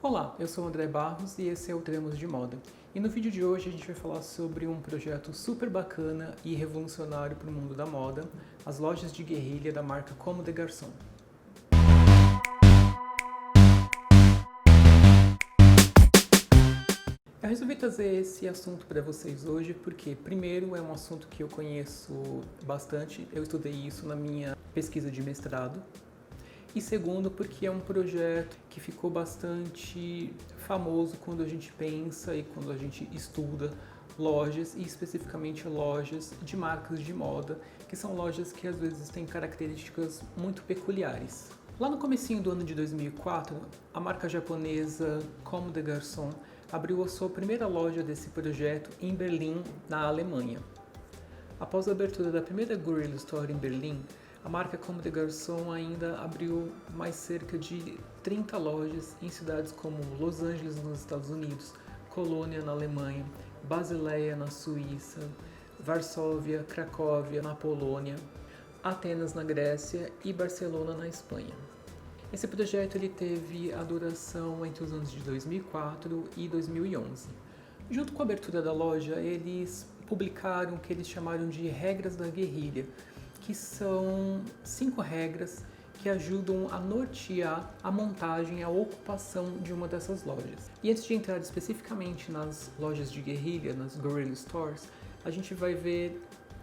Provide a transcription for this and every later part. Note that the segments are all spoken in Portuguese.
Olá, eu sou o André Barros e esse é o Tremos de Moda. E no vídeo de hoje a gente vai falar sobre um projeto super bacana e revolucionário para o mundo da moda, as lojas de guerrilha da marca Comme des Garçons. Eu resolvi trazer esse assunto para vocês hoje porque, primeiro, é um assunto que eu conheço bastante, eu estudei isso na minha pesquisa de mestrado. E segundo, porque é um projeto que ficou bastante famoso quando a gente pensa e quando a gente estuda lojas, e especificamente lojas de marcas de moda, que são lojas que às vezes têm características muito peculiares. Lá no comecinho do ano de 2004, a marca japonesa Comme des Garçons abriu a sua primeira loja desse projeto em Berlim, na Alemanha. Após a abertura da primeira Guerrilla Store em Berlim, a marca Comme des Garçons ainda abriu mais cerca de 30 lojas em cidades como Los Angeles, nos Estados Unidos, Colônia, na Alemanha, Basileia, na Suíça, Varsóvia, Cracóvia, na Polônia, Atenas, na Grécia e Barcelona, na Espanha. Esse projeto ele teve a duração entre os anos de 2004 e 2011. Junto com a abertura da loja, eles publicaram o que eles chamaram de Regras da Guerrilha, que são 5 regras que ajudam a nortear a montagem e a ocupação de uma dessas lojas. E antes de entrar especificamente nas lojas de guerrilha, nas Guerrilla Stores, a gente vai ver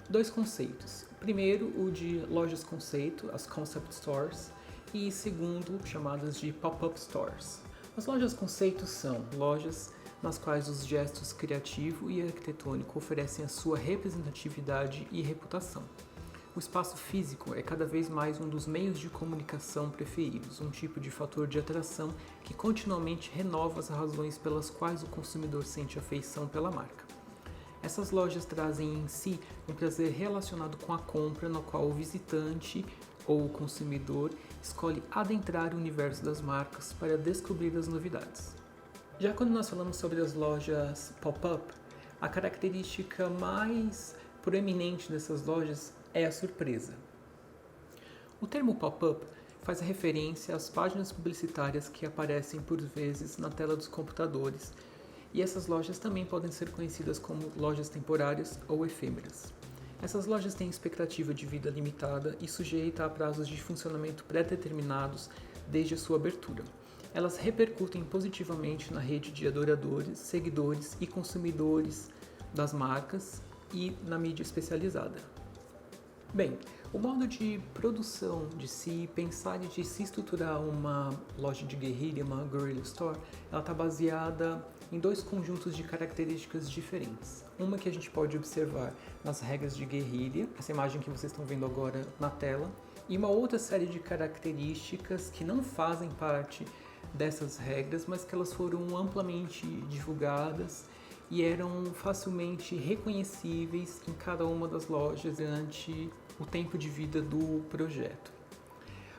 dois conceitos. Primeiro, o de lojas conceito, as Concept Stores, e segundo, chamadas de Pop-Up Stores. As lojas conceito são lojas nas quais os gestos criativo e arquitetônico oferecem a sua representatividade e reputação. O espaço físico é cada vez mais um dos meios de comunicação preferidos, um tipo de fator de atração que continuamente renova as razões pelas quais o consumidor sente afeição pela marca. Essas lojas trazem em si um prazer relacionado com a compra, no qual o visitante ou o consumidor escolhe adentrar o universo das marcas para descobrir as novidades. Já quando nós falamos sobre as lojas pop-up, a característica mais proeminente dessas lojas é a surpresa. O termo pop-up faz referência às páginas publicitárias que aparecem por vezes na tela dos computadores, e essas lojas também podem ser conhecidas como lojas temporárias ou efêmeras. Essas lojas têm expectativa de vida limitada e sujeita a prazos de funcionamento pré-determinados desde a sua abertura. Elas repercutem positivamente na rede de adoradores, seguidores e consumidores das marcas e na mídia especializada. Bem, o modo de produção de se pensar e de se estruturar uma loja de guerrilha, uma Guerrilla Store, ela está baseada em dois conjuntos de características diferentes. Uma que a gente pode observar nas regras de guerrilha, essa imagem que vocês estão vendo agora na tela, e uma outra série de características que não fazem parte dessas regras, mas que elas foram amplamente divulgadas e eram facilmente reconhecíveis em cada uma das lojas durante o tempo de vida do projeto.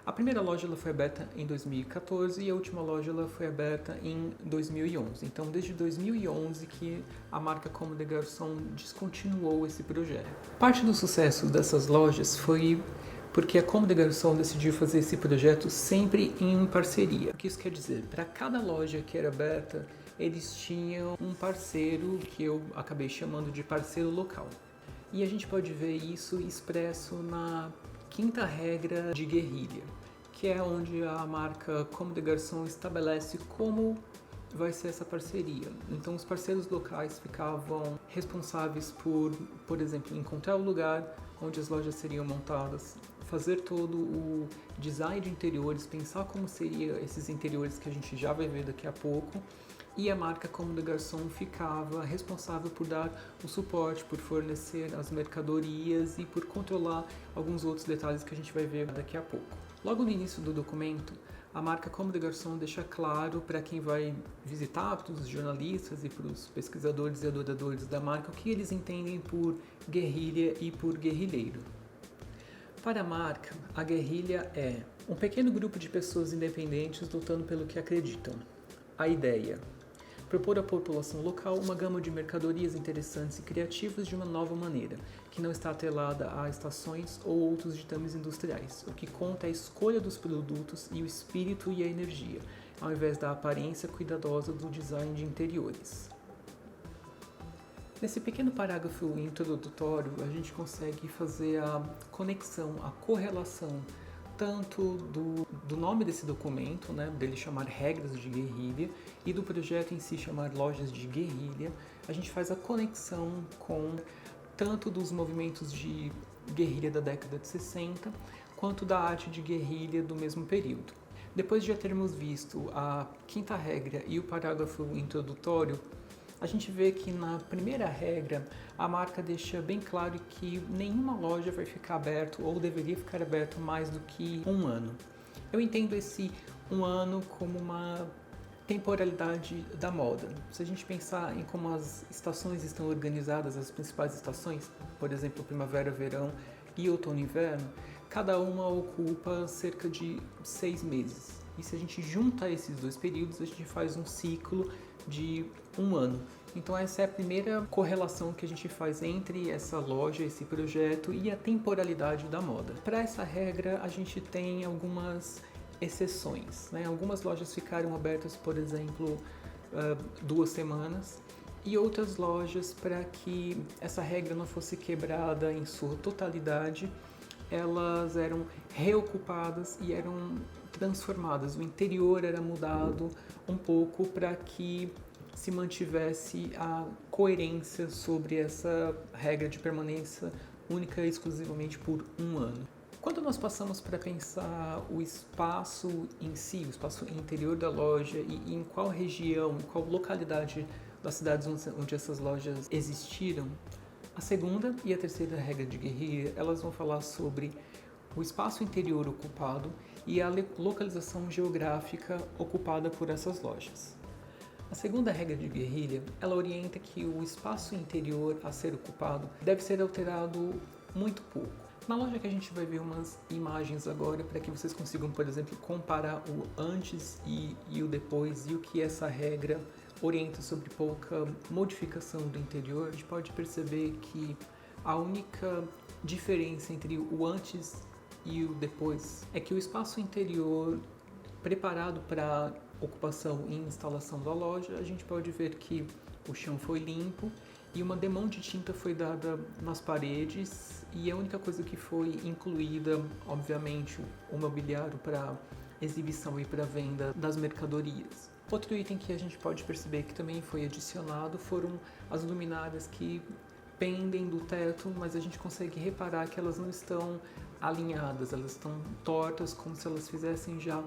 A primeira loja ela foi aberta em 2014 e a última loja ela foi aberta em 2011. Então, desde 2011 que a marca Comme des Garçons descontinuou esse projeto. Parte do sucesso dessas lojas foi porque a Comme des Garçons decidiu fazer esse projeto sempre em parceria. O que isso quer dizer? Para cada loja que era aberta, eles tinham um parceiro que eu acabei chamando de parceiro local. E a gente pode ver isso expresso na quinta regra de guerrilha, que é onde a marca Comme des Garçons estabelece como vai ser essa parceria. Então os parceiros locais ficavam responsáveis por exemplo, encontrar o lugar onde as lojas seriam montadas, fazer todo o design de interiores, pensar como seriam esses interiores que a gente já vai ver daqui a pouco, e a marca Comme des Garçons ficava responsável por dar o suporte, por fornecer as mercadorias e por controlar alguns outros detalhes que a gente vai ver daqui a pouco. Logo no início do documento, a marca Comme des Garçons deixa claro para quem vai visitar, para os jornalistas e para os pesquisadores e adoradores da marca, o que eles entendem por guerrilha e por guerrilheiro. Para a marca, a guerrilha é um pequeno grupo de pessoas independentes lutando pelo que acreditam. A ideia: propor à população local uma gama de mercadorias interessantes e criativas de uma nova maneira, que não está atrelada a estações ou outros ditames industriais. O que conta é a escolha dos produtos e o espírito e a energia. ao invés da aparência cuidadosa do design de interiores. Nesse pequeno parágrafo introdutório, a gente consegue fazer a conexão, a correlação tanto do nome desse documento, né, dele chamar Regras de Guerrilha, e do projeto em si chamar Lojas de Guerrilha. A gente faz a conexão com tanto dos movimentos de guerrilha da década de 60, quanto da arte de guerrilha do mesmo período. Depois de já termos visto a quinta regra e o parágrafo introdutório, a gente vê que na primeira regra a marca deixa bem claro que nenhuma loja vai ficar aberta ou deveria ficar aberta mais do que um ano. Eu entendo esse um ano como uma temporalidade da moda. Se a gente pensar em como as estações estão organizadas, as principais estações, por exemplo, primavera, verão e outono e inverno, cada uma ocupa cerca de 6 meses. E se a gente junta esses dois períodos, a gente faz um ciclo de um ano. Então essa é a primeira correlação que a gente faz entre essa loja, esse projeto e a temporalidade da moda. Para essa regra, a gente tem algumas exceções, né? Algumas lojas ficaram abertas, por exemplo, 2 semanas, e outras lojas, para que essa regra não fosse quebrada em sua totalidade, elas eram reocupadas e eram transformadas. O interior era mudado um pouco para que se mantivesse a coerência sobre essa regra de permanência única e exclusivamente por um ano. Quando nós passamos para pensar o espaço em si, o espaço interior da loja e em qual região, em qual localidade das cidades onde essas lojas existiram, a segunda e a terceira regra de guerrilha, elas vão falar sobre o espaço interior ocupado e a localização geográfica ocupada por essas lojas. A segunda regra de guerrilha, ela orienta que o espaço interior a ser ocupado deve ser alterado muito pouco. Na loja que a gente vai ver umas imagens agora para que vocês consigam, por exemplo, comparar o antes e o depois e o que essa regra orienta sobre pouca modificação do interior, a gente pode perceber que a única diferença entre o antes e o depois é que o espaço interior preparado para ocupação e instalação da loja, a gente pode ver que o chão foi limpo e uma demão de tinta foi dada nas paredes, e a única coisa que foi incluída, obviamente, o mobiliário para exibição e para venda das mercadorias. Outro item que a gente pode perceber que também foi adicionado foram as luminárias que pendem do teto, mas a gente consegue reparar que elas não estão alinhadas, elas estão tortas, como se elas fizessem já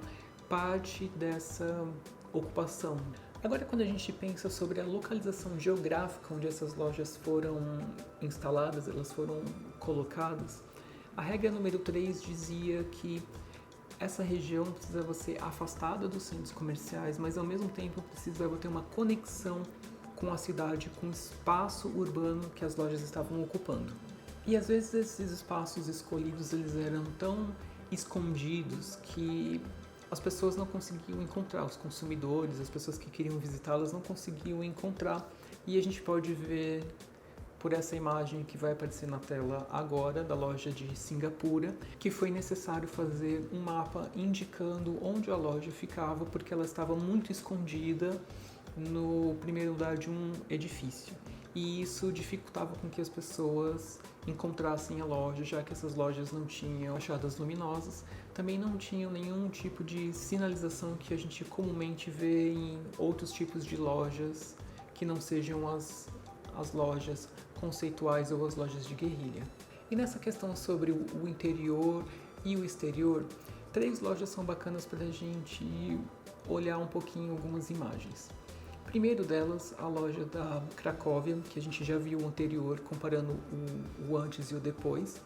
parte dessa ocupação. Agora, quando a gente pensa sobre a localização geográfica onde essas lojas foram instaladas, elas foram colocadas, a regra número 3 dizia que essa região precisava ser afastada dos centros comerciais, mas ao mesmo tempo precisava ter uma conexão com a cidade, com o espaço urbano que as lojas estavam ocupando. E às vezes esses espaços escolhidos eles eram tão escondidos que as pessoas não conseguiam encontrar, os consumidores, as pessoas que queriam visitá-las não conseguiam encontrar. E a gente pode ver por essa imagem que vai aparecer na tela agora, da loja de Singapura, que foi necessário fazer um mapa indicando onde a loja ficava, porque ela estava muito escondida no primeiro andar de um edifício. E isso dificultava com que as pessoas encontrassem a loja, já que essas lojas não tinham fachadas luminosas, também não tinham nenhum tipo de sinalização que a gente comumente vê em outros tipos de lojas que não sejam as lojas conceituais ou as lojas de guerrilha. E nessa questão sobre o interior e o exterior, 3 lojas são bacanas para a gente olhar um pouquinho algumas imagens. Primeiro delas, a loja da Cracóvia, que a gente já viu o anterior, comparando o antes e o depois.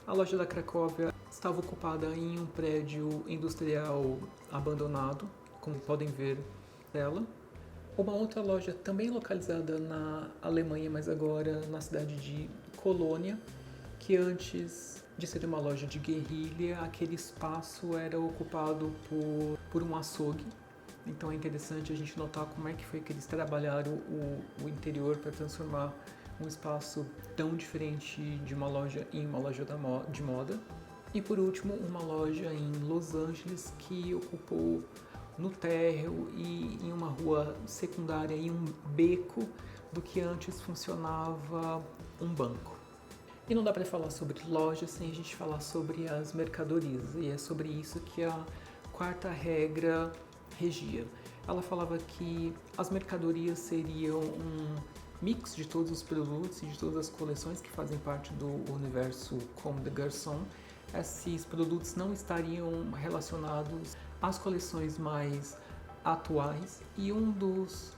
A loja da Cracóvia estava ocupada em um prédio industrial abandonado, como podem ver dela. Uma outra loja também localizada na Alemanha, mas agora na cidade de Colônia, que antes de ser uma loja de guerrilha, aquele espaço era ocupado por um açougue. Então é interessante a gente notar como é que foi que eles trabalharam o interior para transformar um espaço tão diferente de uma loja em uma loja de moda. E por último, uma loja em Los Angeles que ocupou no térreo e em uma rua secundária, em um beco, do que antes funcionava um banco. E não dá para falar sobre lojas sem a gente falar sobre as mercadorias, e é sobre isso que a quarta regra regia. Ela falava que as mercadorias seriam um mix de todos os produtos e de todas as coleções que fazem parte do universo Comme des Garçons. Esses produtos não estariam relacionados às coleções mais atuais e um dos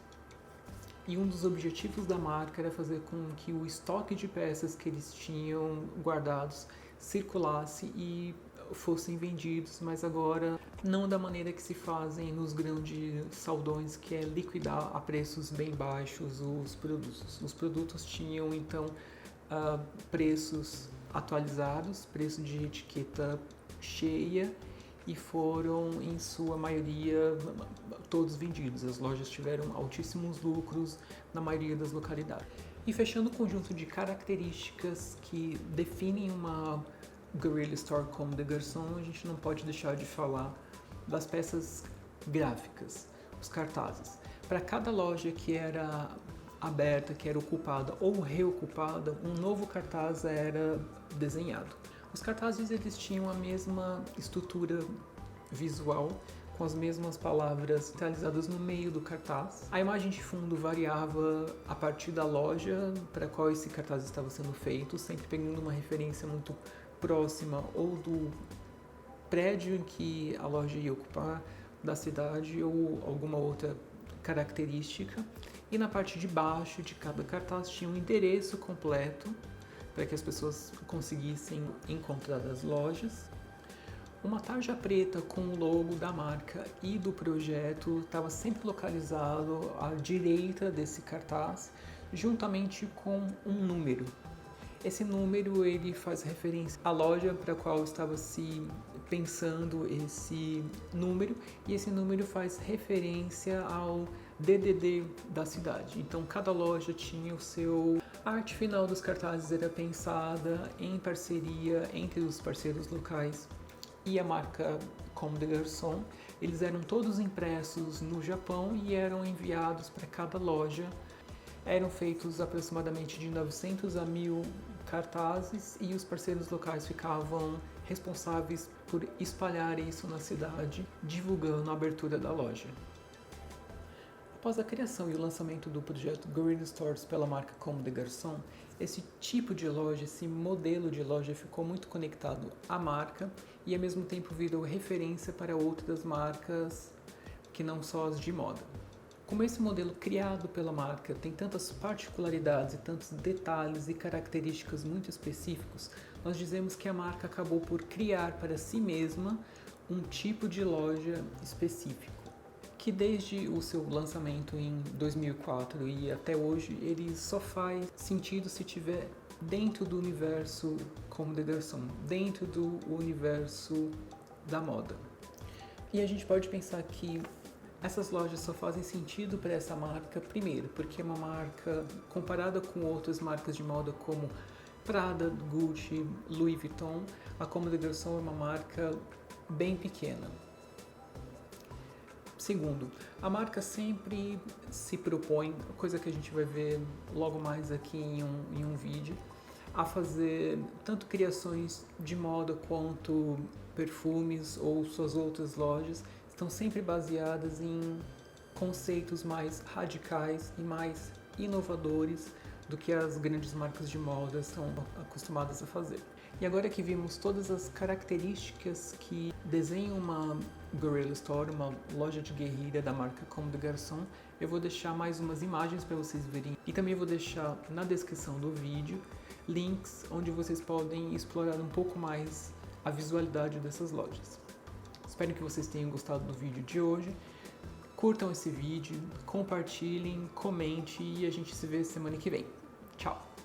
objetivos da marca era fazer com que o estoque de peças que eles tinham guardados circulasse e fossem vendidos, mas agora não da maneira que se fazem nos grandes saldões, que é liquidar a preços bem baixos os produtos. Os produtos tinham então preços atualizados, preço de etiqueta cheia, e foram, em sua maioria, todos vendidos. As lojas tiveram altíssimos lucros na maioria das localidades. E fechando o conjunto de características que definem uma Guerrilla Store Comme des Garçons, a gente não pode deixar de falar das peças gráficas, os cartazes. Para cada loja que era aberta, que era ocupada ou reocupada, um novo cartaz era desenhado. Os cartazes eles tinham a mesma estrutura visual, com as mesmas palavras realizadas no meio do cartaz. A imagem de fundo variava a partir da loja para a qual esse cartaz estava sendo feito, sempre pegando uma referência muito próxima ou do prédio em que a loja ia ocupar, da cidade ou alguma outra característica. E na parte de baixo de cada cartaz tinha um endereço completo para que as pessoas conseguissem encontrar as lojas. Uma tarja preta com o logo da marca e do projeto estava sempre localizado à direita desse cartaz, juntamente com um número. Esse número ele faz referência à loja para a qual estava se pensando esse número, e esse número faz referência ao DDD da cidade. Então cada loja tinha o seu... A arte final dos cartazes era pensada em parceria entre os parceiros locais e a marca Comme des Garçons. Eles eram todos impressos no Japão e eram enviados para cada loja. Eram feitos aproximadamente de 900 a 1000 cartazes e os parceiros locais ficavam responsáveis por espalhar isso na cidade, divulgando a abertura da loja. Após a criação e o lançamento do projeto Guerrilla Stores pela marca Comme des Garçons, esse tipo de loja, esse modelo de loja ficou muito conectado à marca e ao mesmo tempo virou referência para outras marcas que não só as de moda. Como esse modelo criado pela marca tem tantas particularidades e tantos detalhes e características muito específicos, nós dizemos que a marca acabou por criar para si mesma um tipo de loja específico, que desde o seu lançamento em 2004 e até hoje, ele só faz sentido se tiver dentro do universo Comme des Garçons, dentro do universo da moda. E a gente pode pensar que essas lojas só fazem sentido para essa marca, primeiro, porque é uma marca comparada com outras marcas de moda como Prada, Gucci, Louis Vuitton, a Comme des Garçons é uma marca bem pequena. Segundo, a marca sempre se propõe, coisa que a gente vai ver logo mais aqui em um vídeo, a fazer tanto criações de moda quanto perfumes ou suas outras lojas, estão sempre baseadas em conceitos mais radicais e mais inovadores do que as grandes marcas de moda estão acostumadas a fazer. E agora que vimos todas as características que desenham uma Guerrilla Store, uma loja de guerrilha da marca Comme des Garçons, eu vou deixar mais umas imagens para vocês verem e também vou deixar na descrição do vídeo links onde vocês podem explorar um pouco mais a visualidade dessas lojas. Espero que vocês tenham gostado do vídeo de hoje. Curtam esse vídeo, compartilhem, comente e a gente se vê semana que vem. Tchau!